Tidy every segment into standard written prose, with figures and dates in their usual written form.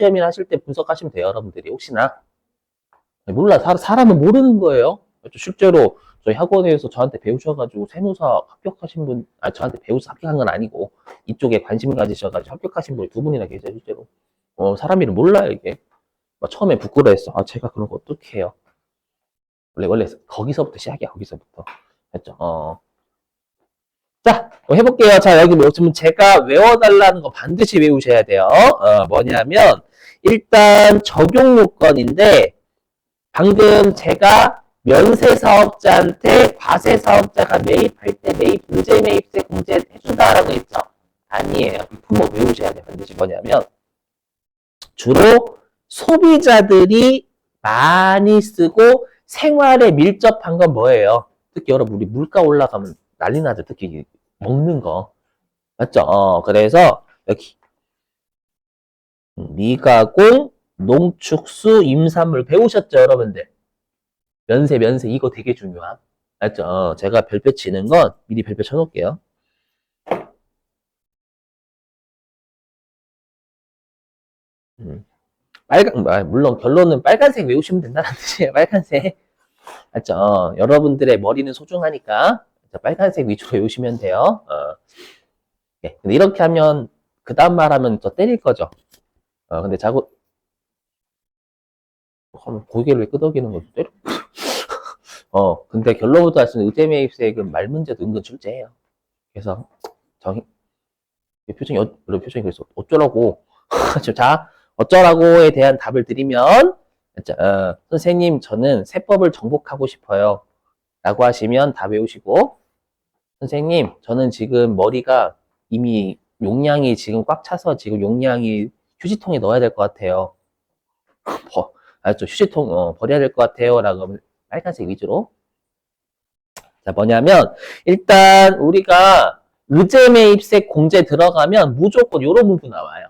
시험이나 하실 때 분석하시면 돼요, 여러분들이. 혹시나. 몰라. 사람은 모르는 거예요. 실제로 저희 학원에서 저한테 배우셔가지고 세무사 합격하신 분, 저한테 배우서 합격한 건 아니고 이쪽에 관심을 가지셔가지고 합격하신 분이 두 분이나 계세요, 실제로. 사람 이름 몰라요, 이게. 처음에 부끄러워했어. 제가 그런 거 어떻게 해요? 원래 거기서부터 시작이야, 거기서부터. 됐죠? 자, 해볼게요. 자, 여기 지금 제가 외워달라는 거 반드시 외우셔야 돼요. 뭐냐면, 일단 적용 요건인데, 방금 제가 면세사업자한테 과세사업자가 매입할 때 의제 매입세 공제 해준다라고 했죠? 아니에요. 이 품목 외우셔야 돼요. 반드시 뭐냐면, 주로 소비자들이 많이 쓰고 생활에 밀접한 건 뭐예요? 특히 여러분, 우리 물가 올라가면 난리 나죠. 특히 먹는 거. 맞죠? 그래서 여기 미가공, 농축수, 임산물 배우셨죠, 여러분들? 면세 이거 되게 중요함. 맞죠? 제가 별표 치는 건 미리 별표 쳐놓을게요. 물론 결론은 빨간색 외우시면 된다는 뜻이에요. 빨간색. 맞죠? 여러분들의 머리는 소중하니까 빨간색 위주로 외우시면 돼요. 네. 근데 이렇게 하면 그 다음 말하면 저 때릴 거죠. 근데 자꾸 고개를 왜 끄덕이는 거죠? 때려. 근데 결론부터 하시는 의제매입세액은 말 문제도 은근 출제해요. 그래서 표정이 그래서 어쩌라고. 자, 어쩌라고에 대한 답을 드리면, 선생님, 저는 세법을 정복하고 싶어요. 라고 하시면 다 외우시고, 선생님, 저는 지금 머리가 이미 용량이 지금 꽉 차서 지금 용량이 휴지통에 넣어야 될 것 같아요. 휴지통, 버려야 될 것 같아요. 라고 하면 빨간색 위주로. 자, 뭐냐면, 일단 우리가 의제매입세 공제 들어가면 무조건 요런 문구 나와요.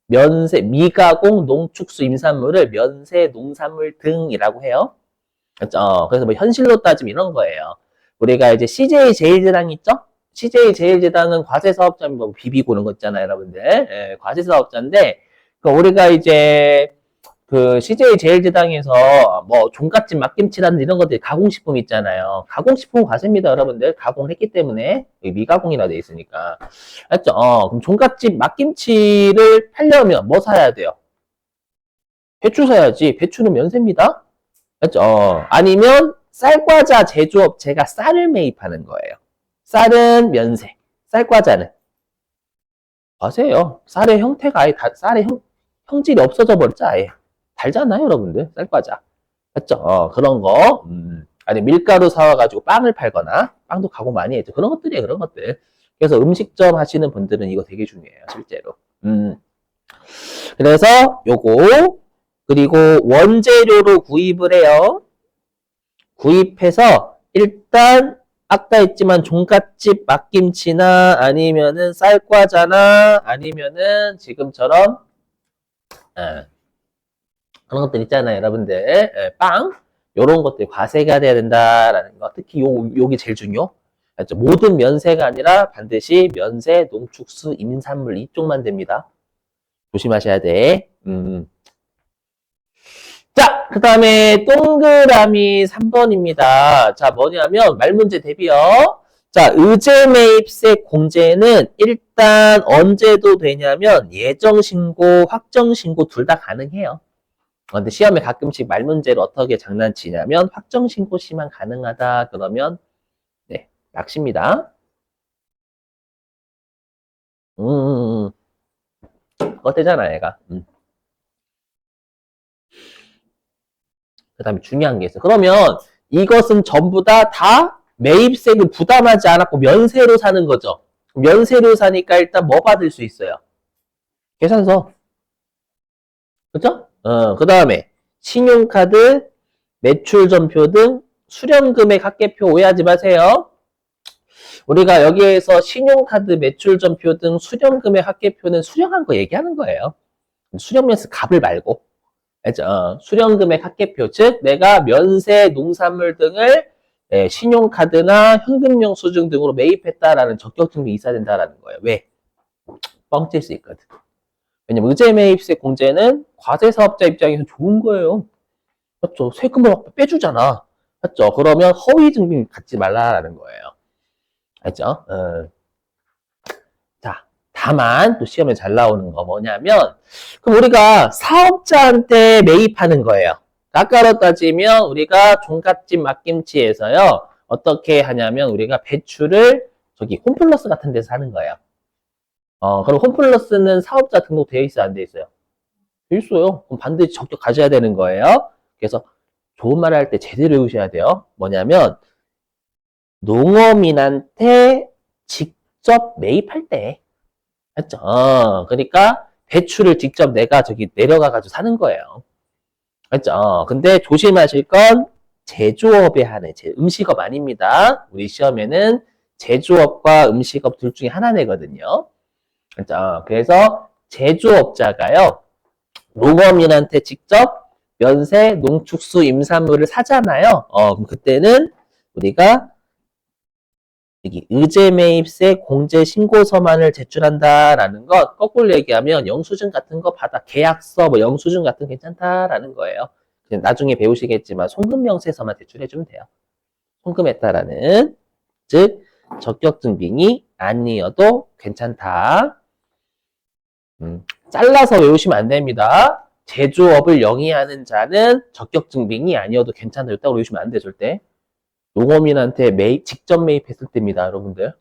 면세, 미가공, 농축수, 임산물을 면세, 농산물 등이라고 해요. 그렇죠? 그래서 뭐 현실로 따지면 이런 거예요. 우리가 이제 CJ 제일제당 있죠? CJ 제일제당은 과세사업자 뭐 비비고 그런 거 있잖아요, 여러분들. 예, 과세사업자인데, 우리가 이제 그 CJ 제일제당에서 뭐 종갓집 막김치라는 이런 것들 가공식품 있잖아요. 가공식품 과세입니다, 여러분들. 가공을 했기 때문에 미가공이라 돼 있으니까. 알죠? 그럼 종갓집 막김치를 팔려면 뭐 사야 돼요? 배추 사야지. 배추는 면세입니다. 알죠? 아니면 쌀과자 제조업체가 쌀을 매입하는 거예요. 쌀은 면세. 쌀과자는 과세예요. 쌀의 형태가 아예 쌀의 형질이 없어져 버렸죠, 아예. 달잖아요, 여러분들. 쌀과자. 맞죠? 그런 거. 아니, 밀가루 사와가지고 빵을 팔거나, 빵도 가공 많이 했죠. 그런 것들이에요, 그런 것들. 그래서 음식점 하시는 분들은 이거 되게 중요해요, 실제로. 그래서 요거, 그리고 원재료로 구입을 해요. 구입해서 일단 아까 했지만 종갓집 막김치나 아니면은 쌀과자나 아니면은 지금처럼 그런 것들 있잖아요, 여러분들. 빵 요런 것들 과세가 돼야 된다라는 거. 특히 요게 제일 중요. 그렇죠? 모든 면세가 아니라 반드시 면세, 농축수, 임산물 이쪽만 됩니다. 조심하셔야 돼. 자, 그 다음에 동그라미 3번입니다. 자, 뭐냐면 말문제 대비요. 자, 의제매입세 공제는 일단 언제도 되냐면 예정신고, 확정신고 둘 다 가능해요. 근데 시험에 가끔씩 말문제를 어떻게 장난치냐면 확정신고 시만 가능하다 그러면 네, 낚시입니다. 그거 되잖아, 얘가. 그 다음에 중요한 게 있어. 그러면 이것은 전부 다 매입세금 부담하지 않았고 면세로 사는 거죠. 면세로 사니까 일단 뭐 받을 수 있어요? 계산서. 그죠? 그 다음에 신용카드, 매출전표 등 수령금액 합계표 오해하지 마세요. 우리가 여기에서 신용카드, 매출전표 등 수령금액 합계표는 수령한 거 얘기하는 거예요. 수령면서 값을 말고. 알죠? 수령금액 합계표, 즉 내가 면세, 농산물 등을 신용카드나 현금용 수증 등으로 매입했다라는 적격 증명이 있어야 된다라는 거예요. 왜? 뻥칠 수 있거든. 왜냐면 의제 매입세 공제는 과세 사업자 입장에서 좋은 거예요. 맞죠? 세금을 막 빼주잖아. 맞죠? 그러면 허위 증빙 갖지 말라라는 거예요. 알죠? 자, 다만 또 시험에 잘 나오는 거 뭐냐면 그럼 우리가 사업자한테 매입하는 거예요. 아까로 따지면 우리가 종갓집 막김치에서요. 어떻게 하냐면 우리가 배추를 저기 홈플러스 같은 데서 사는 거예요. 그럼 홈플러스는 사업자 등록되어 있어요? 안 되어 있어요? 되어 있어요. 그럼 반드시 적격 가져야 되는 거예요. 그래서 좋은 말 할 때 제대로 외우셔야 돼요. 뭐냐면 농어민한테 직접 매입할 때 맞죠? 그러니까 배추를 직접 내가 저기 내려가 가지고 사는 거예요. 맞죠? 근데 조심하실 건 제조업에 한해, 음식업 아닙니다. 우리 시험에는 제조업과 음식업 둘 중에 하나 내거든요. 그죠? 그래서 제조업자가요, 농어민한테 직접 면세, 농축수, 임산물을 사잖아요. 그럼 그때는 우리가 여기 의제매입세 공제신고서만을 제출한다라는 것, 거꾸로 얘기하면 영수증 같은 거 받아, 계약서, 뭐 영수증 같은 거 괜찮다라는 거예요. 그냥 나중에 배우시겠지만 송금명세서만 제출해주면 돼요. 송금했다라는, 즉 적격증빙이 아니어도 괜찮다. 잘라서 외우시면 안 됩니다. 제조업을 영위하는 자는 적격증빙이 아니어도 괜찮다. 이따고 외우시면 안 돼, 절대. 농어민한테 직접 매입했을 때입니다, 여러분들.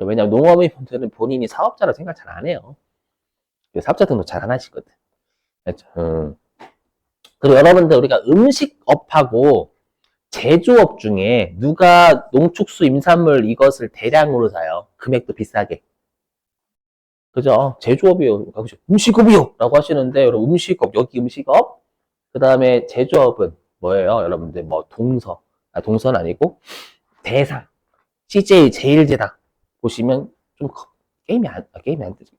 왜냐면 농어민분들은 본인이 사업자라 생각 잘 안 해요. 사업자 등록 잘 안 하시거든. 그렇죠? 그리고 여러분들 우리가 음식업하고 제조업 중에 누가 농축수 임산물 이것을 대량으로 사요? 금액도 비싸게. 그죠? 제조업이요. 음식업이요! 라고 하시는데, 여러분, 음식업, 여기 음식업, 그 다음에 제조업은 뭐예요? 여러분들, 뭐, 동서는 아니고, 대상, CJ 제일제당 보시면 좀 게임이 안 되죠.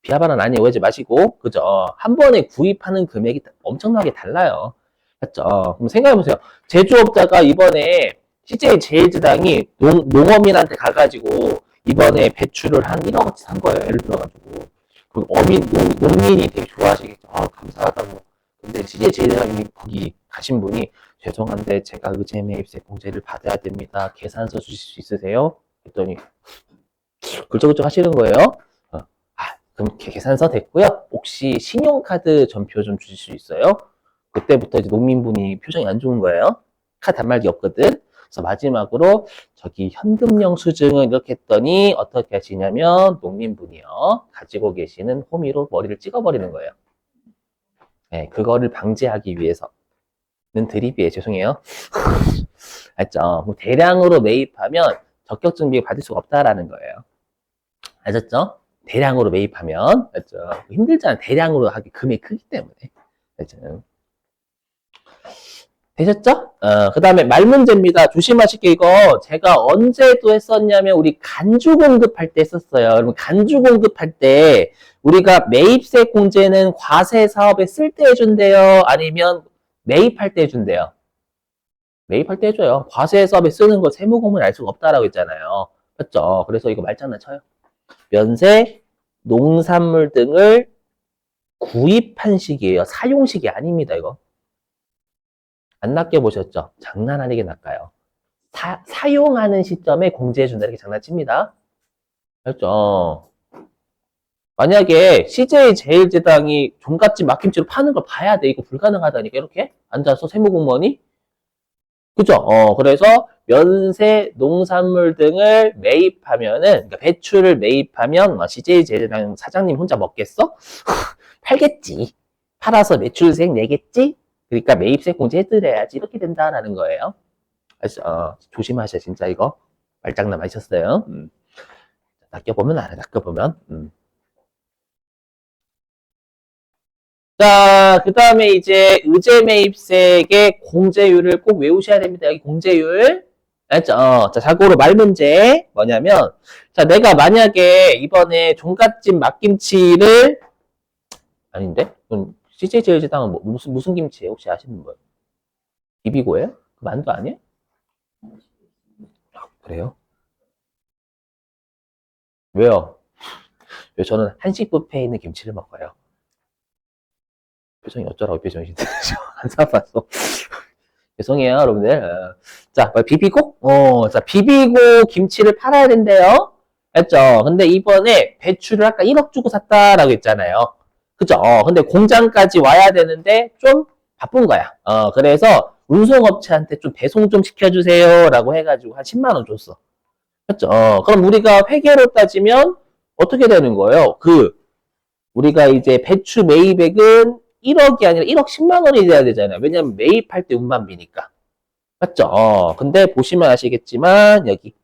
비하발언 아니에요. 오해하지 마시고, 그죠? 한 번에 구입하는 금액이 엄청나게 달라요. 맞죠? 그럼 생각해보세요. 제조업자가 이번에 CJ 제일제당이 농어민한테 가가지고 이번에 배추를 한 1억어치 산 거예요. 예를 들어가지고. 그 농민이 되게 좋아하시겠죠. 감사하다고. 근데 CJ 제일제당이 거기 가신 분이 죄송한데 제가 의제매입세 공제를 받아야 됩니다. 계산서 주실 수 있으세요? 했더니 굴쩍굴쩍 하시는 거예요. 그럼 계산서 됐고요. 혹시 신용카드 전표 좀 주실 수 있어요? 그때부터 이제 농민분이 표정이 안 좋은 거예요. 카드 단말기 없거든. 그래서 마지막으로 저기 현금 영수증을 이렇게 했더니 어떻게 하시냐면 농민분이요. 가지고 계시는 호미로 머리를 찍어버리는 거예요. 네, 그거를 방지하기 위해서는 드립이에요. 죄송해요. 알죠? 뭐 대량으로 매입하면 적격증빙 받을 수가 없다라는 거예요. 아셨죠? 대량으로 매입하면 알죠? 힘들잖아요. 대량으로 하기 금액이 크기 때문에. 알죠? 되셨죠? 그 다음에 말 문제입니다. 조심하실 게 이거 제가 언제도 했었냐면 우리 간주 공급할 때 했었어요. 여러분 간주 공급할 때 우리가 매입세 공제는 과세 사업에 쓸 때 해준대요? 아니면 매입할 때 해준대요? 매입할 때 해줘요. 과세 사업에 쓰는 거 세무공무원 알 수가 없다라고 했잖아요. 맞죠? 그래서 이거 말장난 쳐요. 면세, 농산물 등을 구입한 시기예요. 사용식이 아닙니다, 이거. 안 낚여보셨죠? 장난 아니게 낚아요. 사용하는 시점에 공제해준다, 이렇게 장난칩니다. 알죠? 만약에 CJ 제일제당이 종갓집 막힘치로 파는 걸 봐야 돼. 이거 불가능하다니까, 이렇게? 앉아서 세무공무원이? 그죠? 그래서 면세, 농산물 등을 매입하면은, 그러니까 배추를 매입하면, CJ 제일제당 사장님 혼자 먹겠어? 팔겠지. 팔아서 매출세액 내겠지? 그러니까 매입세 공제 해드려야지. 이렇게 된다라는 거예요. 그래서 조심하셔. 진짜 이거. 말장난 하셨어요. 낚여보면 알아. 낚여보면. 자, 그 다음에 이제 의제 매입세액의 공제율을 꼭 외우셔야 됩니다. 여기 공제율. 알죠? 자, 자고로 말 문제 뭐냐면, 자, 내가 만약에 이번에 종갓집 막김치를 아닌데? 그럼 CJ 제일제당은 무슨 김치예요? 혹시 아시는 분? 비비고예요? 만두 아니에요? 그래요? 왜요? 저는 한식 뷔페에 있는 김치를 먹어요. 표정이 어쩌라고 표정이 안 사봤어. 죄송해요, 여러분들. 자, 비비고? 자, 비비고 김치를 팔아야 된대요. 했죠? 근데 이번에 배추를 아까 1억 주고 샀다라고 했잖아요. 그죠? 근데 공장까지 와야 되는데 좀 바쁜 거야. 그래서 운송업체한테 좀 배송 좀 시켜주세요. 라고 해가지고 한 10만 원 줬어. 그죠? 그럼 우리가 회계로 따지면 어떻게 되는 거예요? 우리가 이제 배추 매입액은 1억이 아니라 1억 10만 원이 돼야 되잖아요. 왜냐면 매입할 때 운반비니까. 맞죠? 근데 보시면 아시겠지만 여기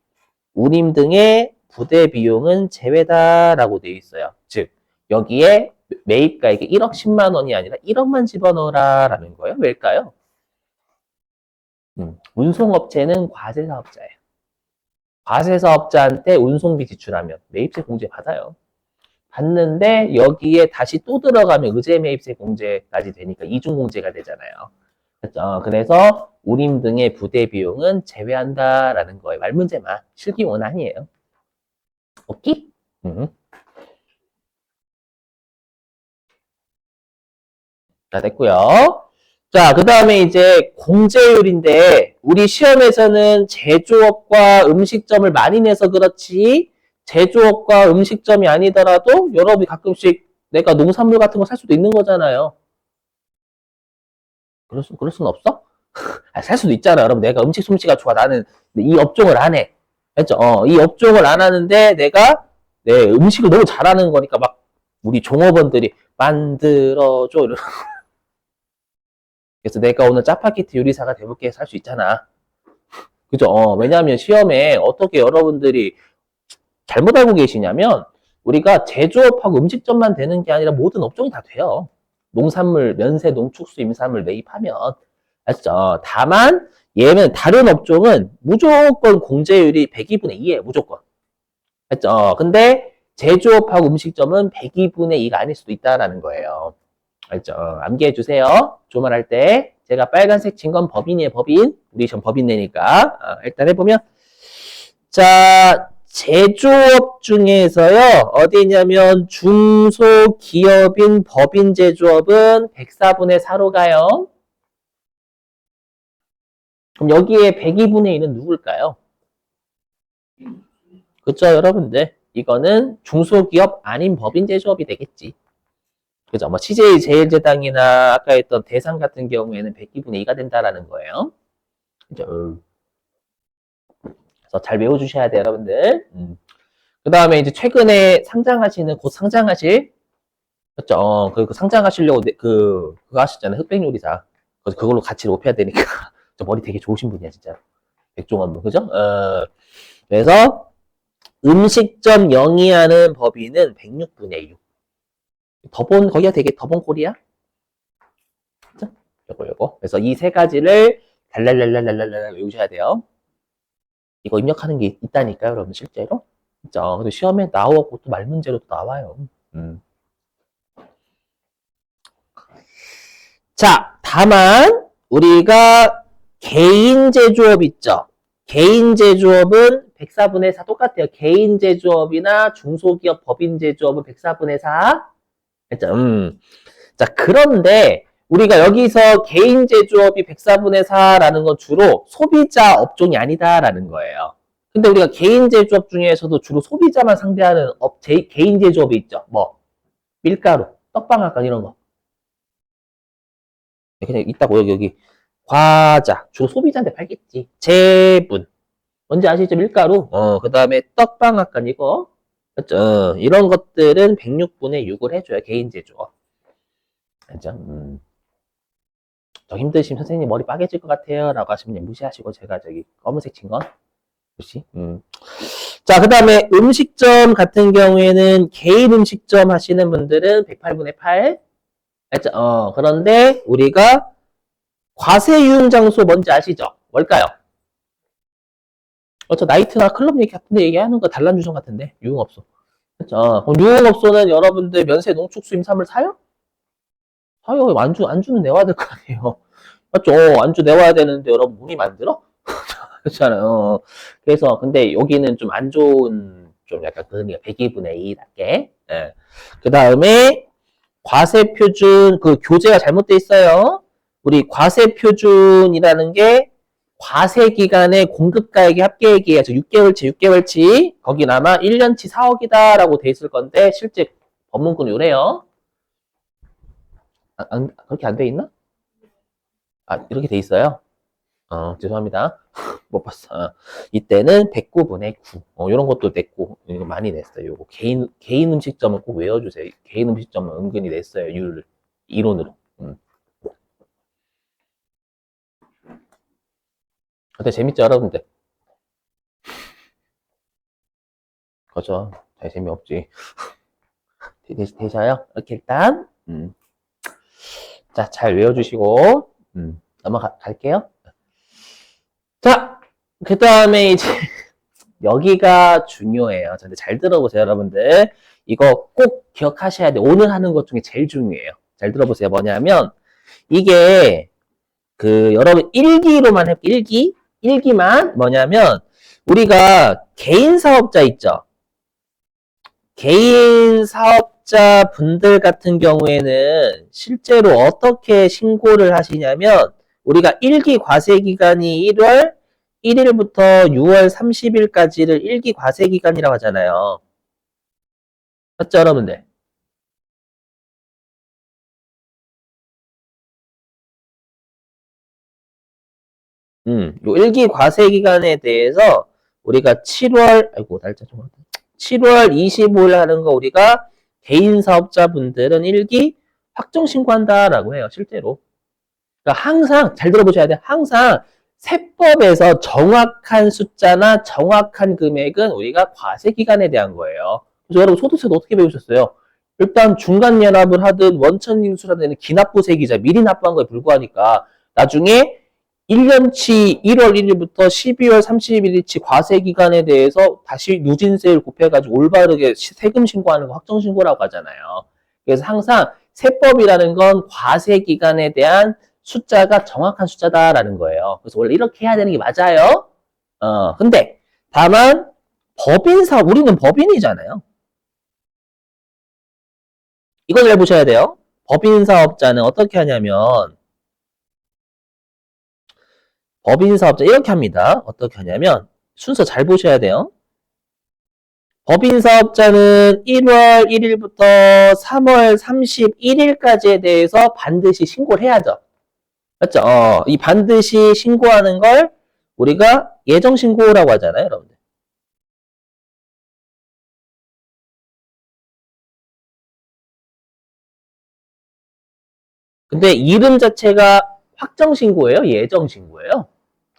운임 등의 부대 비용은 제외다라고 되어 있어요. 즉 여기에 매입가액이 1억 10만 원이 아니라 1억만 집어넣어라라는 거예요. 왜일까요? 운송업체는 과세사업자예요. 과세사업자한테 운송비 지출하면 매입세 공제 받아요. 받는데 여기에 다시 또 들어가면 의제 매입세 공제까지 되니까 이중 공제가 되잖아요. 그렇죠? 그래서 운임 등의 부대 비용은 제외한다라는 거예요. 말문제만 실기원 아니에요. 오케이? 자, 됐고요. 자, 그 다음에 이제 공제율인데 우리 시험에서는 제조업과 음식점을 많이 내서 그렇지 제조업과 음식점이 아니더라도 여러분이 가끔씩 내가 농산물 같은 거 살 수도 있는 거잖아요. 그럴 수는 없어? 살 수도 있잖아. 여러분 내가 음식 솜씨가 좋아. 나는 이 업종을 안 해. 했죠? 이 업종을 안 하는데 내가 내 음식을 너무 잘하는 거니까 막 우리 종업원들이 만들어줘. 그래서 내가 오늘 짜파게티 요리사가 돼볼게 살 수 있잖아. 그죠? 왜냐하면 시험에 어떻게 여러분들이 잘못 알고 계시냐면 우리가 제조업하고 음식점만 되는 게 아니라 모든 업종이 다 돼요. 농산물, 면세, 농축수, 임산물 매입하면. 아시죠? 다만 얘는 다른 업종은 무조건 공제율이 102분의 2예요. 무조건. 알죠? 근데 제조업하고 음식점은 102분의 2가 아닐 수도 있다라는 거예요. 알죠? 암기해 주세요. 조말할 때 제가 빨간색 친 건 법인이에요. 법인. 우리 전 법인 내니까 일단 해보면 자 제조업 중에서요 어디 있냐면 중소기업인 법인 제조업은 104분의 4로 가요. 그럼 여기에 102분의 1은 누굴까요? 그쵸 여러분들 이거는 중소기업 아닌 법인 제조업이 되겠지. 그죠? 뭐 CJ 제일제당이나 아까 했던 대상 같은 경우에는 102분의 2가 된다라는 거예요. 그죠? 그래서 잘 외워주셔야 돼요, 여러분들. 그 다음에 이제 최근에 상장하시는 곧 상장하실 그죠? 그 상장하시려고 그거 하셨잖아요, 흑백 요리사. 그걸로 가치를 높여야 되니까 저 머리 되게 좋으신 분이야, 진짜. 백종원 분, 그죠? 그래서 음식점 영위하는 법인은 106분의 6. 더본 거기가 되게 더본 꼴이야. 그죠? 요거. 그래서 이 세 가지를 달랄랄랄랄랄 외우셔야 돼요. 이거 입력하는 게 있다니까요, 여러분 실제로. 그죠? 근데 시험에 나오고 또 말문제로 또 나와요. 자, 다만 우리가 개인 제조업 있죠. 개인 제조업은 104분의 4 똑같아요. 개인 제조업이나 중소기업 법인 제조업은 104분의 4. 그죠? 자, 그런데 우리가 여기서 개인 제조업이 104분의 4라는 건 주로 소비자 업종이 아니다라는 거예요. 근데 우리가 개인 제조업 중에서도 주로 소비자만 상대하는 개인 제조업이 있죠. 뭐 밀가루, 떡방앗간 이런 거. 그냥 있다고 여기 과자 주로 소비자한테 팔겠지. 제분 뭔지 아시죠? 밀가루. 그 다음에 떡방앗간 이거 그렇죠? 이런 것들은 106분의 6을 해줘요. 개인 제조업. 그죠? 더 힘드시면 선생님 머리 빠개질 것 같아요. 라고 하시면 무시하시고 제가 저기 검은색 친 건. 무시. 자, 그 다음에 음식점 같은 경우에는 개인 음식점 하시는 분들은 108분의 8. 알죠? 그런데 우리가 과세 유흥 장소 뭔지 아시죠? 뭘까요? 저 나이트나 클럽 얘기 같은데 얘기하는 거 단란주점 같은데 유흥업소. 그렇죠? 유흥업소는 여러분들 면세 농축수 임산물 사요? 사요. 안주는 내와야 될 거 아니에요. 맞죠? 안주 내와야 되는데 여러분 문이 만들어? 그렇잖아요. 그래서 근데 여기는 좀 안 좋은 좀 약간 그러니까 102분의 2답게. 예. 그 다음에 과세표준, 그 교재가 잘못돼 있어요. 우리 과세표준이라는 게 과세기간의 공급가액의 합계액이에요. 6개월치. 거긴 아마 1년치 4억이다라고 돼 있을 건데, 실제 법문구는 요래요. 그렇게 안 돼 있나? 아, 이렇게 돼 있어요? 죄송합니다. 못 봤어. 이때는 109분의 9. 요런 것도 냈고, 이거 많이 냈어요. 요거 개인 음식점은 꼭 외워주세요. 개인 음식점은 은근히 냈어요. 이론으로. 어때, 재밌죠, 여러분들? 그죠? 잘 재미없지. 되셔요? 이렇게 일단, 자, 잘 외워주시고, 넘어갈게요. 자, 그 다음에 이제, 여기가 중요해요. 근데 잘 들어보세요, 여러분들. 이거 꼭 기억하셔야 돼요. 오늘 하는 것 중에 제일 중요해요. 잘 들어보세요. 뭐냐면, 이게, 여러분, 일기로만 해볼게요. 일기만 뭐냐면, 우리가 개인 사업자 있죠? 개인 사업자 분들 같은 경우에는 실제로 어떻게 신고를 하시냐면, 우리가 일기 과세 기간이 1월 1일부터 6월 30일까지를 일기 과세 기간이라고 하잖아요. 맞죠, 여러분들? 요 일기 과세 기간에 대해서 우리가 7월 25일 하는 거 우리가 개인 사업자분들은 일기 확정 신고한다라고 해요, 실제로. 그러니까 항상 잘 들어보셔야 돼요. 항상 세법에서 정확한 숫자나 정확한 금액은 우리가 과세 기간에 대한 거예요. 그래서 여러분 소득세도 어떻게 배우셨어요? 일단 중간 연합을 하든 원천징수라든 기납부세기자 미리 납부한 거에 불과하니까 나중에 1년치 1월 1일부터 12월 31일치 과세 기간에 대해서 다시 누진세를 곱해가지고 올바르게 세금 신고하는 거 확정 신고라고 하잖아요. 그래서 항상 세법이라는 건 과세 기간에 대한 숫자가 정확한 숫자다라는 거예요. 그래서 원래 이렇게 해야 되는 게 맞아요. 근데 다만 우리는 법인이잖아요. 이거 잘 보셔야 돼요. 법인 사업자는 어떻게 하냐면 법인 사업자 이렇게 합니다. 어떻게 하냐면 순서 잘 보셔야 돼요. 법인 사업자는 1월 1일부터 3월 31일까지에 대해서 반드시 신고를 해야죠. 맞죠? 이 반드시 신고하는 걸 우리가 예정 신고라고 하잖아요, 여러분들. 근데 이름 자체가 확정 신고예요? 예정 신고예요?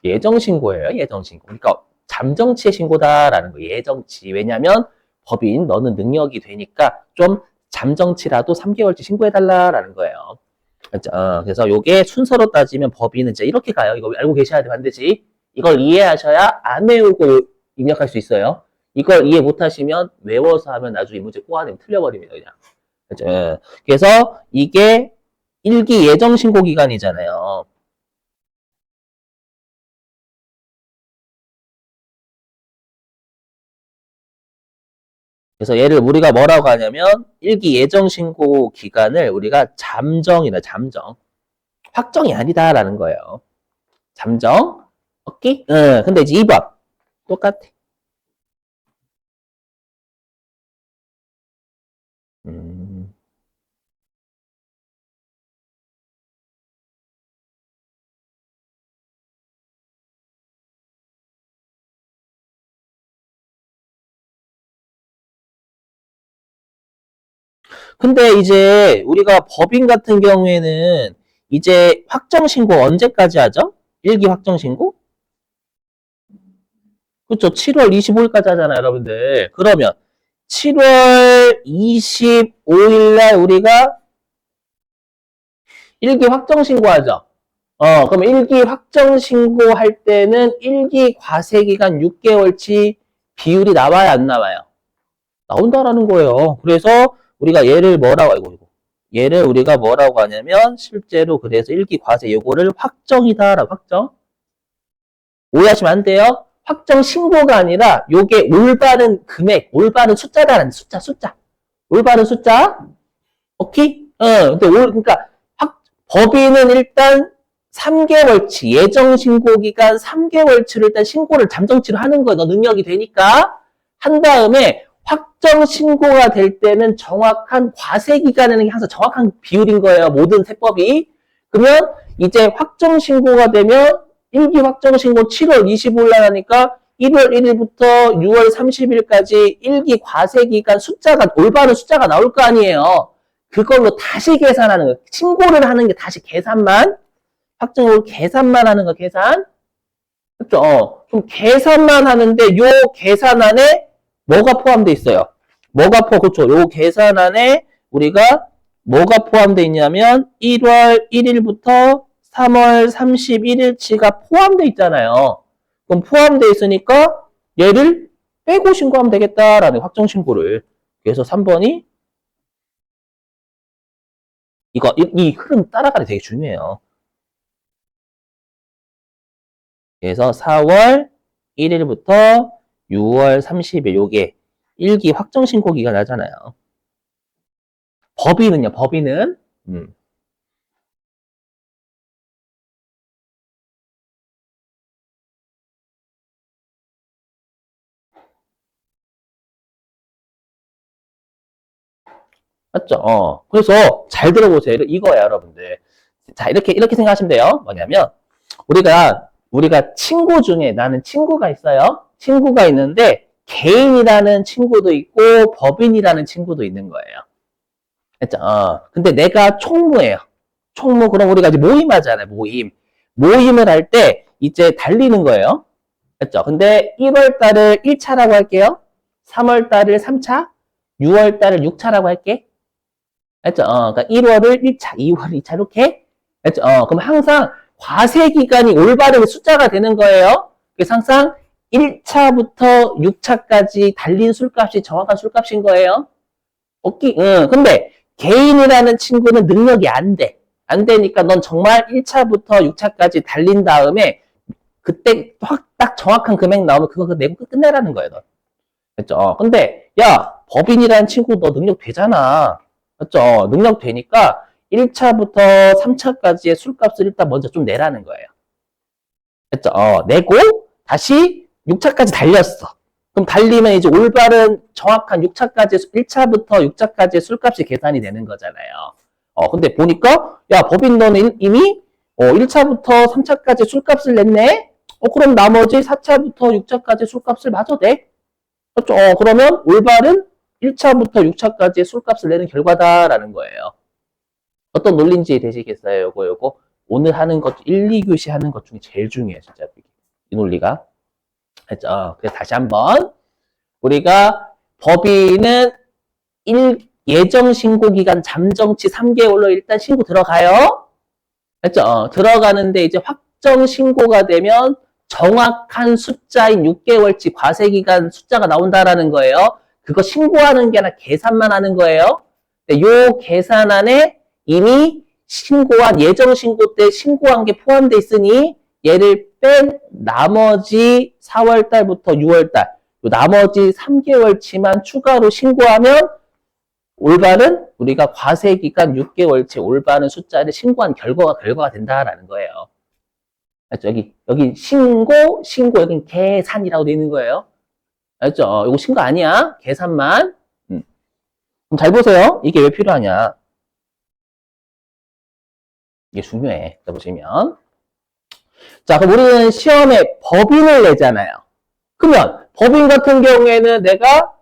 예정 신고예요, 예정 신고. 그러니까 잠정치의 신고다라는 거예요, 예정치. 왜냐면 법인 너는 능력이 되니까 좀 잠정치라도 3개월치 신고해달라라는 거예요. 그렇죠? 그래서 요게 순서로 따지면 법인은 이제 이렇게 가요. 이거 알고 계셔야 돼, 반드시. 이걸 이해하셔야 안 외우고 입력할 수 있어요. 이걸 이해 못 하시면 외워서 하면 나중에 문제 꼬아내면 틀려버립니다, 그냥. 그렇죠? 그래서 이게 일기 예정 신고 기간이잖아요. 그래서 얘를 우리가 뭐라고 하냐면 일기 예정 신고 기간을 우리가 잠정. 확정이 아니다라는 거예요. 잠정. 오케이? 근데 이제 2번 똑같아. 음. 근데 이제 우리가 법인 같은 경우에는 이제 확정 신고 언제까지 하죠? 일기 확정 신고? 그렇죠. 7월 25일까지 하잖아요, 여러분들. 그러면 7월 25일 날 우리가 일기 확정 신고하죠. 그럼 일기 확정 신고할 때는 일기 과세 기간 6개월치 비율이 나와야 안 나와요? 나온다라는 거예요. 그래서 우리가 얘를 우리가 뭐라고 하냐면 실제로 그래서 일기 과세 요거를 확정이다라고 확정. 오해하시면 안 돼요. 확정 신고가 아니라 요게 올바른 금액, 올바른 숫자라는 숫자. 올바른 숫자. 오케이? 근데 그러니까 법인은 일단 3개월치, 예정 신고 기간 3개월치를 일단 신고를 잠정치로 하는 거예요. 너 능력이 되니까. 한 다음에 확정 신고가 될 때는 정확한 과세 기간에는 항상 정확한 비율인 거예요. 모든 세법이. 그러면 이제 확정 신고가 되면 1기 확정 신고 7월 25일 날 하니까 1월 1일부터 6월 30일까지 1기 과세 기간 숫자가 올바른 숫자가 나올 거 아니에요. 그걸로 다시 계산하는 거예요. 신고를 하는 게 다시 계산만 확정으로 계산만 하는 거 계산. 그렇죠? 그럼 계산만 하는데 요 계산안에 뭐가 포함되어 있어요? 그렇죠? 요 계산안에 우리가 뭐가 포함되어 있냐면 1월 1일부터 3월 31일치가 포함되어 있잖아요. 그럼 포함되어 있으니까 얘를 빼고 신고하면 되겠다라는 확정 신고를. 그래서 3번이 이 흐름 따라가는 게 되게 중요해요. 그래서 4월 1일부터 6월 30일 요게 1기 확정 신고 기간 나잖아요. 법인은요, 법인은 맞죠? 그래서 잘 들어보세요. 이거야, 여러분들. 자, 이렇게 생각하시면 돼요. 뭐냐면, 우리가 친구 중에 나는 친구가 있어요. 친구가 있는데, 개인이라는 친구도 있고, 법인이라는 친구도 있는 거예요. 했죠? 근데 내가 총무예요. 총무, 그럼 우리가 이제 모임하잖아요, 모임. 모임을 할 때, 이제 달리는 거예요. 했죠? 근데 1월 달을 1차라고 할게요. 3월 달을 3차, 6월 달을 6차라고 할게. 했죠? 그러니까 1월을 1차, 2월을 2차, 이렇게. 했죠? 그럼 항상 과세 기간이 올바른 숫자가 되는 거예요. 그래서 항상 1차부터 6차까지 달린 술값이 정확한 술값인 거예요. 오케이. 근데 개인이라는 친구는 능력이 안 돼. 안 되니까 넌 정말 1차부터 6차까지 달린 다음에 그때 확 딱 정확한 금액 나오면 그거 내고 끝내라는 거예요. 너. 그렇죠? 근데 야, 법인이라는 친구 너 능력 되잖아. 그렇죠? 능력 되니까 1차부터 3차까지의 술값을 일단 먼저 좀 내라는 거예요. 그렇죠? 내고 다시 6차까지 달렸어. 그럼 달리면 이제 올바른 정확한 6차까지 1차부터 6차까지의 술값이 계산이 되는 거잖아요. 근데 보니까 야, 법인 너는 이미 1차부터 3차까지 술값을 냈네. 그럼 나머지 4차부터 6차까지 술값을 마저 내. 그렇죠? 그러면 올바른 1차부터 6차까지의 술값을 내는 결과다라는 거예요. 어떤 논리인지 되시겠어요? 요거. 오늘 하는 것, 1, 2교시 하는 것 중에 제일 중요해요, 진짜. 이 논리가. 했죠? 그래서 다시 한번. 우리가 법인은 예정 신고 기간 잠정치 3개월로 일단 신고 들어가요. 했죠? 들어가는데 이제 확정 신고가 되면 정확한 숫자인 6개월치 과세 기간 숫자가 나온다라는 거예요. 그거 신고하는 게 아니라 계산만 하는 거예요. 요 계산안에 이미 신고한 예정 신고 때 신고한 게 포함되어 있으니 얘를 뺀 나머지 4월 달부터 6월 달, 나머지 3개월치만 추가로 신고하면 올바른 우리가 과세 기간 6개월치 올바른 숫자를 신고한 결과가 된다라는 거예요. 알죠? 여기 신고, 여기 계산이라고 되어 있는 거예요. 알죠? 이거 신고 아니야. 계산만. 그럼 잘 보세요. 이게 왜 필요하냐. 이게 중요해. 자, 보시면. 자, 그럼 우리는 시험에 법인을 내잖아요. 그러면 법인 같은 경우에는 내가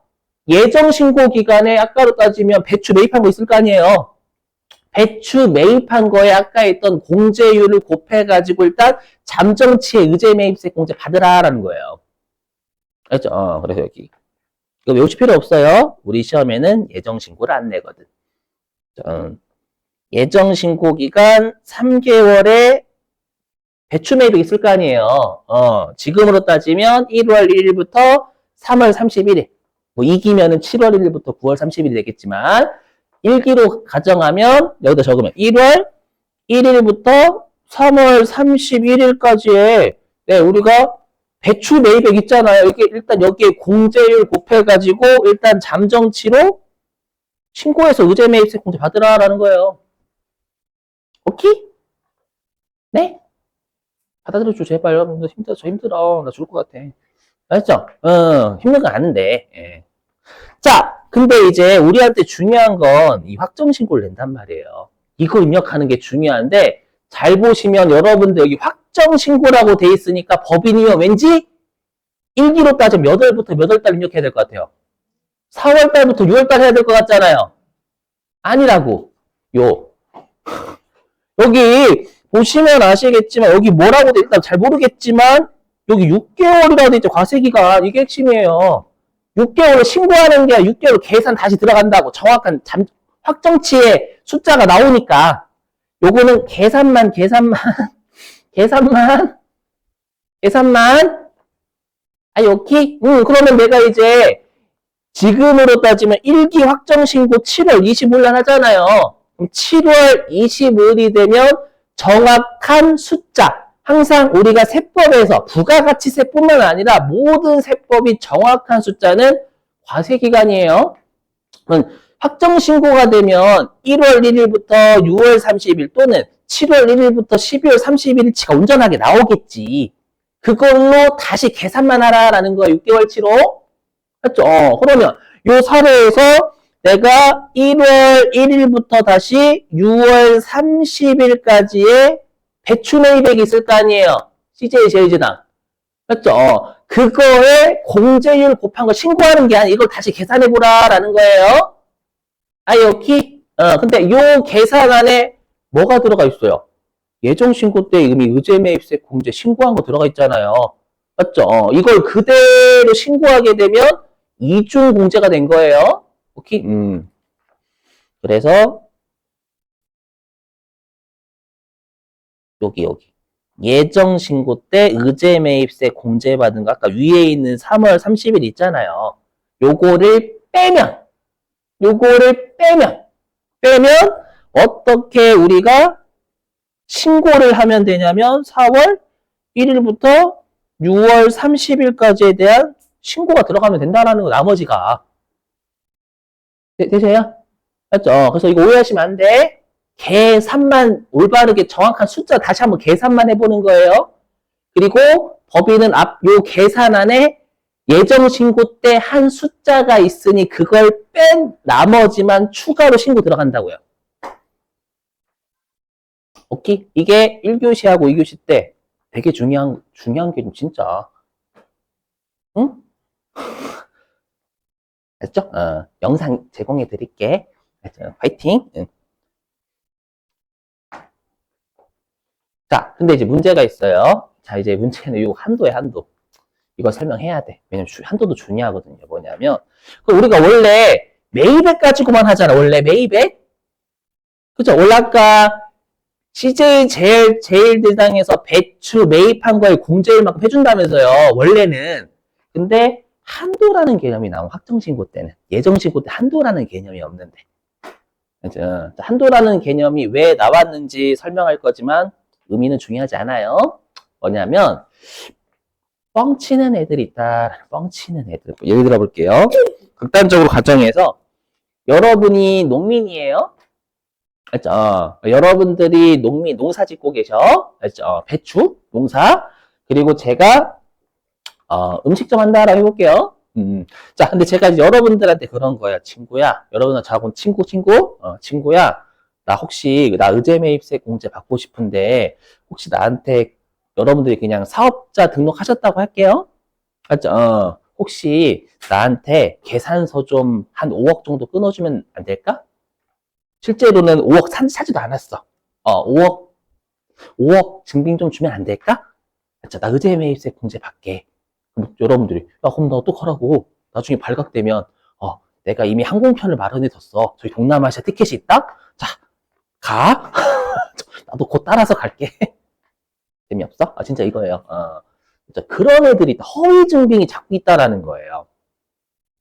예정 신고 기간에 아까로 따지면 배추 매입한 거 있을 거 아니에요. 배추 매입한 거에 아까 있던 공제율을 곱해가지고 일단 잠정치의 의제 매입세 공제 받으라라는 거예요. 알죠? 그래서 여기. 이거 외우실 필요 없어요. 우리 시험에는 예정 신고를 안 내거든. 예정 신고 기간 3개월에 배추 매입이 있을 거 아니에요. 지금으로 따지면 1월 1일부터 3월 31일. 뭐 이기면은 7월 1일부터 9월 30일 되겠지만 1기로 가정하면 여기다 적으면 1월 1일부터 3월 31일까지의 우리가 배출 매입액 있잖아요. 이게 일단 여기에 공제율 곱해가지고 일단 잠정치로 신고해서 의제 매입세 공제 받으라라는 거예요. 오케이? 네? 받아들여줘 제발. 나 힘들어. 저 힘들어. 나 죽을 것 같아. 알았죠? 힘든 거 아는데. 예. 자, 근데 이제 우리한테 중요한 건 이 확정신고를 낸단 말이에요. 이거 입력하는 게 중요한데 잘 보시면 여러분들 여기 확정신고라고 돼 있으니까 법인이면 왠지 1기로 따지면 몇 월부터 몇 월달 입력해야 될 것 같아요. 4월달부터 6월달 해야 될 것 같잖아요. 아니라고. 여기 보시면 아시겠지만 여기 뭐라고 돼 있다 잘 모르겠지만 여기 6개월이라고 돼 있죠. 과세기간. 이게 핵심이에요. 6개월을 신고하는 게 6개월 계산 다시 들어간다고 정확한 확정치의 숫자가 나오니까 요거는 계산만 오케이? 그러면 내가 이제 지금으로 따지면 1기 확정신고 7월 25일 하잖아요. 그럼 7월 25일이 되면 정확한 숫자, 항상 우리가 세법에서 부가가치세뿐만 아니라 모든 세법이 정확한 숫자는 과세기간이에요. 확정신고가 되면 1월 1일부터 6월 30일 또는 7월 1일부터 12월 31일치가 온전하게 나오겠지. 그걸로 다시 계산만 하라라는 거야. 6개월치로. 맞죠? 그러면 요 사례에서 내가 1월 1일부터 다시 6월 30일까지의 배출 매입액이 있을 거 아니에요. CJ 제일제당. 맞죠? 그거에 공제율 곱한 거 신고하는 게 아니라 이걸 다시 계산해보라라는 거예요. 오케이? 근데 요 계산 안에 뭐가 들어가 있어요? 예정신고 때 이미 의제매입세 공제 신고한 거 들어가 있잖아요. 맞죠? 이걸 그대로 신고하게 되면 이중 공제가 된 거예요. 오케이? 그래서 여기 예정신고 때 의제매입세 공제받은 거 아까 위에 있는 3월 30일 있잖아요. 요거를 빼면 어떻게 우리가 신고를 하면 되냐면 4월 1일부터 6월 30일까지에 대한 신고가 들어가면 된다라는 거 나머지가 되세요? 맞죠? 그래서 이거 오해하시면 안 돼. 계산만 올바르게 정확한 숫자 다시 한번 계산만 해보는 거예요. 그리고 법인은 요 계산 안에 예정 신고 때 한 숫자가 있으니 그걸 뺀 나머지만 추가로 신고 들어간다고요. 오케이? 이게 1교시하고 2교시 때 되게 중요한 게 진짜. 응? 알죠? 영상 제공해 드릴게. 화이팅! 응. 자, 근데 이제 문제가 있어요. 자, 이제 문제는 이 한도에 한도. 이거 설명해야 돼. 왜냐면 한도도 중요하거든요. 뭐냐면, 우리가 원래 매입액 가지고만 하잖아. 원래 매입액. 그죠? 원래 아까 CJ 제일대당에서 배추 매입한 거에 공제율만큼 해준다면서요. 원래는. 근데 한도라는 개념이 나온 확정신고 때는. 예정신고 때 한도라는 개념이 없는데. 그죠? 한도라는 개념이 왜 나왔는지 설명할 거지만 의미는 중요하지 않아요. 뭐냐면 뻥치는 애들이 있다. 뻥치는 애들. 예를 들어 볼게요. 극단적으로 가정해서 여러분이 농민이에요. 알죠? 여러분들이 농사 짓고 계셔. 알죠? 배추, 농사. 그리고 제가 음식점 한다라고 해볼게요. 자, 근데 제가 이제 여러분들한테 그런 거야. 친구야. 여러분은 저하고 친구야. 나 혹시 나 의제매입세 공제 받고 싶은데 혹시 나한테 여러분들이 그냥 사업자 등록하셨다고 할게요. 맞죠? 혹시 나한테 계산서 좀 한 5억 정도 끊어주면 안 될까? 실제로는 5억 사지도 않았어. 5억 증빙 좀 주면 안 될까? 맞죠? 나 의제매입세 공제 받게. 그럼 여러분들이 야 그럼 나 어떡하라고? 나중에 발각되면 내가 이미 항공편을 마련해뒀어. 저기 동남아시아 티켓이 있다? 자, 가? 나도 곧 따라서 갈게. 재미없어? 진짜 이거예요. 진짜 그런 애들이 허위 증빙이 자꾸 있다라는 거예요.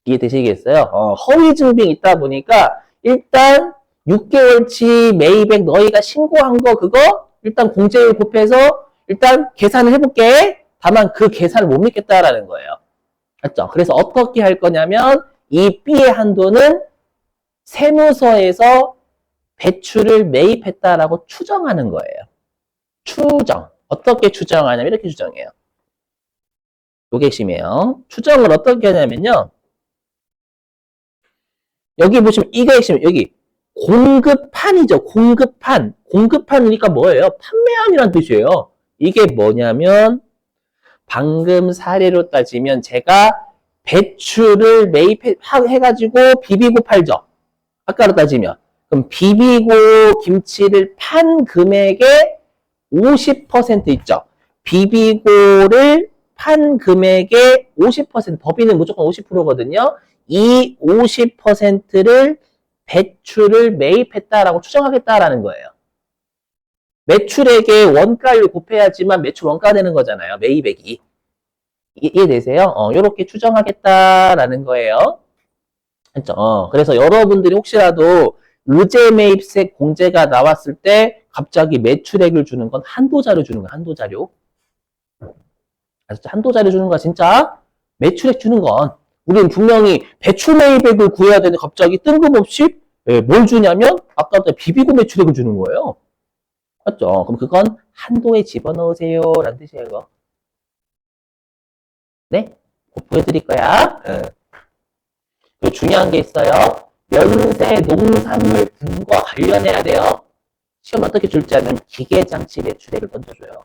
이해되시겠어요? 허위 증빙이 있다 보니까 일단 6개월치 매입액 너희가 신고한 거 그거 일단 공제율 곱해서 일단 계산을 해볼게. 다만 그 계산을 못 믿겠다라는 거예요. 맞죠? 그래서 어떻게 할 거냐면 이 B의 한도는 세무서에서 배출을 매입했다라고 추정하는 거예요. 추정. 어떻게 추정하냐면 이렇게 추정해요. 요게 핵심이에요. 추정을 어떻게 하냐면요. 여기 보시면 이거 핵심이에요. 여기 공급판이죠. 공급판. 공급판이니까 뭐예요? 판매한이란 뜻이에요. 이게 뭐냐면 방금 사례로 따지면 제가 배추를 매입해가지고 비비고 팔죠. 아까로 따지면. 그럼 비비고 김치를 판 금액의 50% 있죠. 비비고를 판 금액의 50%, 법인은 무조건 50%거든요. 이 50%를 배추를 매입했다라고 추정하겠다라는 거예요. 매출액의 원가를 곱해야지만 매출 원가 되는 거잖아요. 매입액이. 이해되세요? 요렇게 추정하겠다라는 거예요. 그렇죠? 그래서 여러분들이 혹시라도 의제 매입세 공제가 나왔을 때 갑자기 매출액을 주는 건 한도자료 주는 거야. 한도자료. 한도자료 주는 거야. 진짜 매출액 주는 건 우리는 분명히 배출 매입액을 구해야 되는데 갑자기 뜬금없이 뭘 주냐면 아까 비비고 매출액을 주는 거예요. 맞죠? 그럼 그건 한도에 집어넣으세요 라는 뜻이에요. 이거. 네? 보여드릴 거야. 그리고 중요한 게 있어요. 면세, 농산물 등과 관련해야 돼요. 시험 어떻게 줄지 않으면 기계장치 매출액을 던져줘요.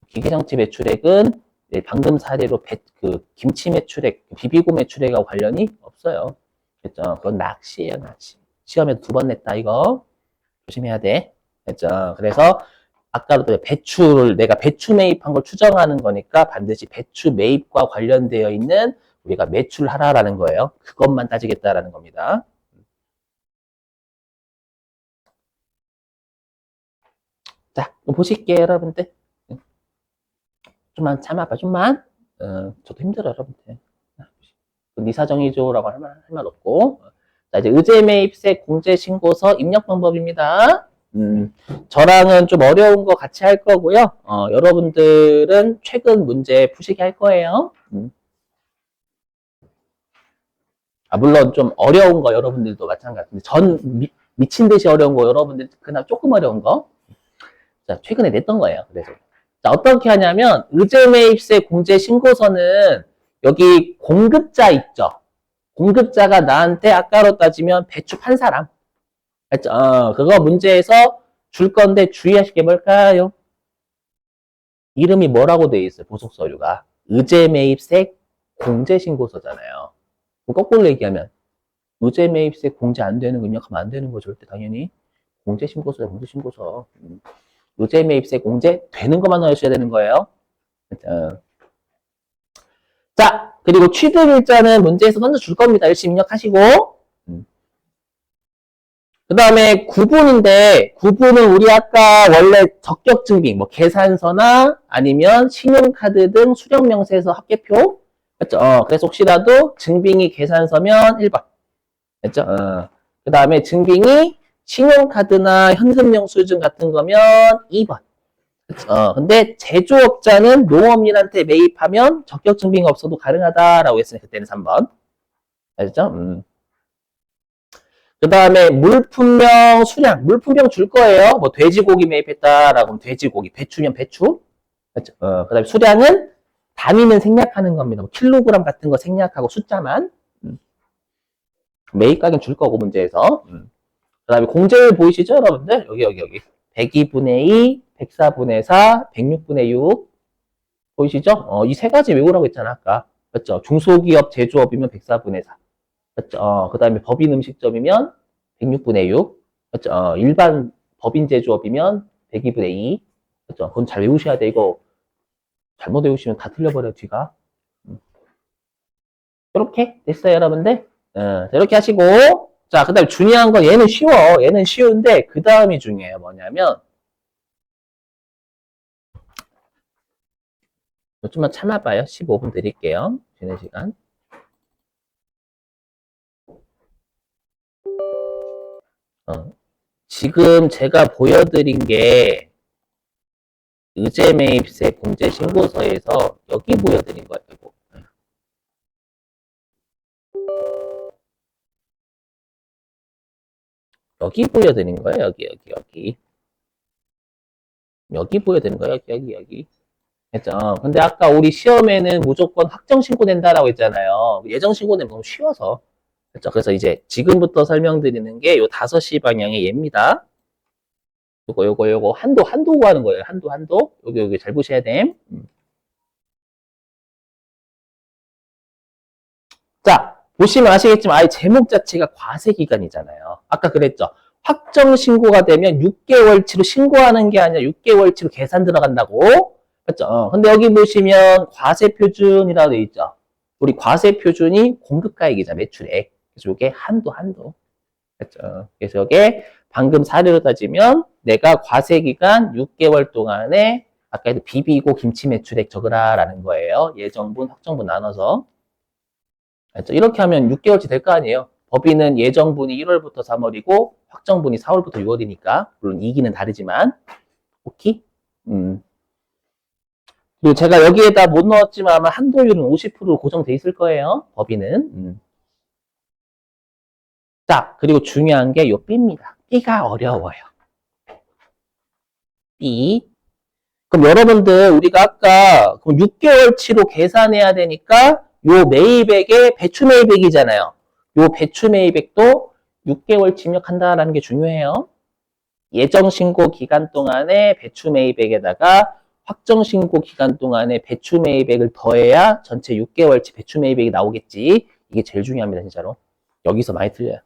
기계장치 매출액은 방금 사례로 김치 매출액, 비비고 매출액하고 관련이 없어요. 그렇죠? 그건 낚시예요, 낚시. 시험에 2번 냈다, 이거. 조심해야 돼. 그렇죠? 그래서 아까도 내가 배추 매입한 걸 추정하는 거니까 반드시 배추 매입과 관련되어 있는 우리가 매출하라라는 거예요. 그것만 따지겠다라는 겁니다. 자, 보실게요, 여러분들. 좀만 참아봐, 좀만. 저도 힘들어, 여러분들. 네 사정이죠라고 할 말 없고. 자, 이제 의제 매입세 공제 신고서 입력 방법입니다. 저랑은 좀 어려운 거 같이 할 거고요. 여러분들은 최근 문제 푸시기 할 거예요. 물론 좀 어려운 거 여러분들도 마찬가지인데 미친 듯이 어려운 거 여러분들 그나마 조금 어려운 거. 자, 최근에 냈던 거예요. 그래서 자, 어떻게 하냐면 의제 매입세 공제 신고서는 여기 공급자 있죠. 공급자가 나한테 아까로 따지면 배추 판 사람. 그거 문제에서 줄 건데 주의하실 게 뭘까요? 이름이 뭐라고 되어 있어요? 보석 서류가. 의제 매입세 공제 신고서잖아요. 거꾸로 얘기하면 의제 매입세 공제 안 되는 거 입력하면 안 되는 거 절대 당연히 공제 신고서야, 공제 신고서. 의제 매입세 공제 되는 것만 넣으셔야 되는 거예요. 자, 그리고 취득 일자는 문제에서 먼저 줄 겁니다. 열심히 입력하시고. 그 다음에 구분인데, 구분은 우리 아까 원래 적격 증빙, 뭐 계산서나 아니면 신용카드 등 수령 명세서 합계표. 맞죠? 그래서 혹시라도 증빙이 계산서면 1번. 맞죠? 그 다음에 증빙이 신용카드나 현금 영수증 같은 거면 2번. 근데 제조업자는 농업인한테 매입하면 적격 증빙이 없어도 가능하다라고 했으니 그때는 3번. 알죠? 그 다음에 물품명 수량, 물품명 줄 거예요. 뭐 돼지고기 매입했다라고 하면 돼지고기, 배추면 배추. 그렇죠? 그 다음에 수량은 단위는 생략하는 겁니다. 뭐 킬로그램 같은 거 생략하고 숫자만. 매입 가격 줄 거고 문제에서. 그 다음에 공제율 보이시죠, 여러분들? 여기. 102분의 2, 104분의 4, 106분의 6. 보이시죠? 이 세 가지 외우라고 했잖아, 아까. 그렇죠? 중소기업 제조업이면 104분의 4. 그렇죠? 그 다음에 법인 음식점이면 106분의 6. 그렇죠? 일반 법인 제조업이면 102분의 2. 그렇죠? 그건 잘 외우셔야 돼. 이거 잘못 외우시면 다 틀려버려요, 뒤가. 이렇게 됐어요, 여러분들? 이렇게 하시고. 자, 그 다음에 중요한 건 얘는 쉬워. 얘는 쉬운데, 그 다음이 중요해요. 뭐냐면, 좀만 참아봐요. 15분 드릴게요. 쉬는 시간. 지금 제가 보여드린 게 의제 매입세 공제 신고서에서 여기 보여드린 거예요. 이거. 여기 보여드린 거예요. 여기 보여드린 거예요. 여기. 했죠. 근데 아까 우리 시험에는 무조건 확정 신고된다라고 했잖아요. 예정 신고되면 너무 쉬워서. 그렇죠. 그래서 이제 지금부터 설명드리는 게 요 5시 방향의 얘입니다. 요거 한도 구하는 거예요. 한도. 여기 잘 보셔야 됨. 자, 보시면 아시겠지만 아예 제목 자체가 과세 기간이잖아요. 아까 그랬죠. 확정 신고가 되면 6개월치로 신고하는 게 아니라 6개월치로 계산 들어간다고. 그렇죠? 근데 여기 보시면 과세 표준이라고 되어 있죠. 우리 과세 표준이 공급가액이자 매출액. 그래서 이게 한도. 그렇죠? 그래서 이게 방금 사례로 따지면 내가 과세 기간 6개월 동안에 아까 비비고 김치 매출액 적으라라는 거예요. 예정분, 확정분 나눠서. 그렇죠? 이렇게 하면 6개월치 될 거 아니에요. 법인은 예정분이 1월부터 3월이고 확정분이 4월부터 6월이니까 물론 이기는 다르지만 오케이? 그리고 제가 여기에다 못 넣었지만 아마 한도율은 50% 고정돼 있을 거예요. 법인은. 자, 그리고 중요한 게 요 B입니다. B가 어려워요. B. 그럼 여러분들 우리가 아까 6개월치로 계산해야 되니까 요 매입액의 배추 매입액이잖아요. 요 배추 매입액도 6개월 집력한다라는 게 중요해요. 예정 신고 기간 동안에 배추 매입액에다가 확정 신고 기간 동안에 배추 매입액을 더해야 전체 6개월치 배추 매입액이 나오겠지. 이게 제일 중요합니다, 진짜로. 여기서 많이 틀려요.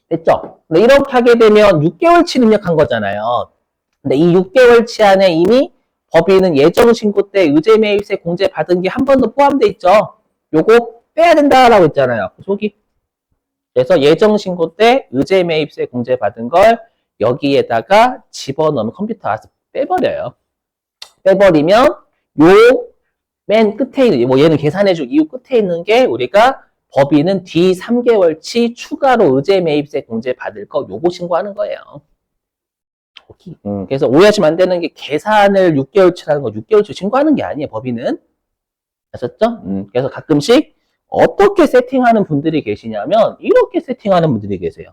됐죠? 근데 이렇게 하게 되면 6개월치 입력한 거잖아요. 근데 이 6개월치 안에 이미 법인은 예정 신고 때 의제 매입세 공제 받은 게 한 번 더 포함돼 있죠. 요거 빼야 된다라고 했잖아요. 속이. 그래서 예정 신고 때 의제 매입세 공제 받은 걸 여기에다가 집어넣으면 컴퓨터 와서 빼버려요. 빼버리면 요 맨 끝에 있는, 뭐 얘는 계산해줄 이유 끝에 있는 게 우리가 법인은 뒤 3개월치 추가로 의제 매입세 공제 받을 거 요거 신고하는 거예요. 그래서 오해하시면 안 되는 게 계산을 6개월치라는 거 6개월치 신고하는 게 아니에요. 법인은. 아셨죠? 그래서 가끔씩 어떻게 세팅하는 분들이 계시냐면 이렇게 세팅하는 분들이 계세요.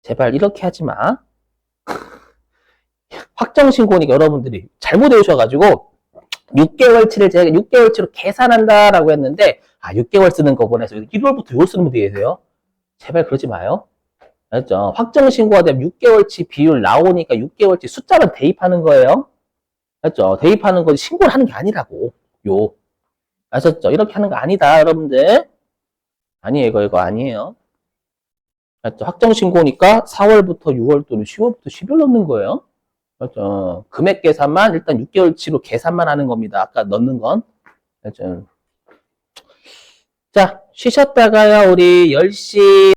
제발 이렇게 하지 마. 확정 신고니까 여러분들이 잘못 외우셔가지고 6개월치를 제가 6개월치로 계산한다라고 했는데 6개월 쓰는 거 보내서 1월부터 6월 쓰는 분들이 계세요. 제발 그러지 마요. 알죠? 확정 신고가 되면 6개월치 비율 나오니까 6개월치 숫자만 대입하는 거예요. 알죠? 대입하는 건 신고를 하는 게 아니라고. 아셨죠? 이렇게 하는 거 아니다, 여러분들. 아니에요, 이거 아니에요. 알죠? 확정 신고니까 4월부터 6월 또는 10월부터 12월 넣는 거예요. 그렇죠? 금액 계산만 일단 6개월치로 계산만 하는 겁니다. 아까 넣는 건. 그렇죠? 자, 쉬셨다가요, 우리 10시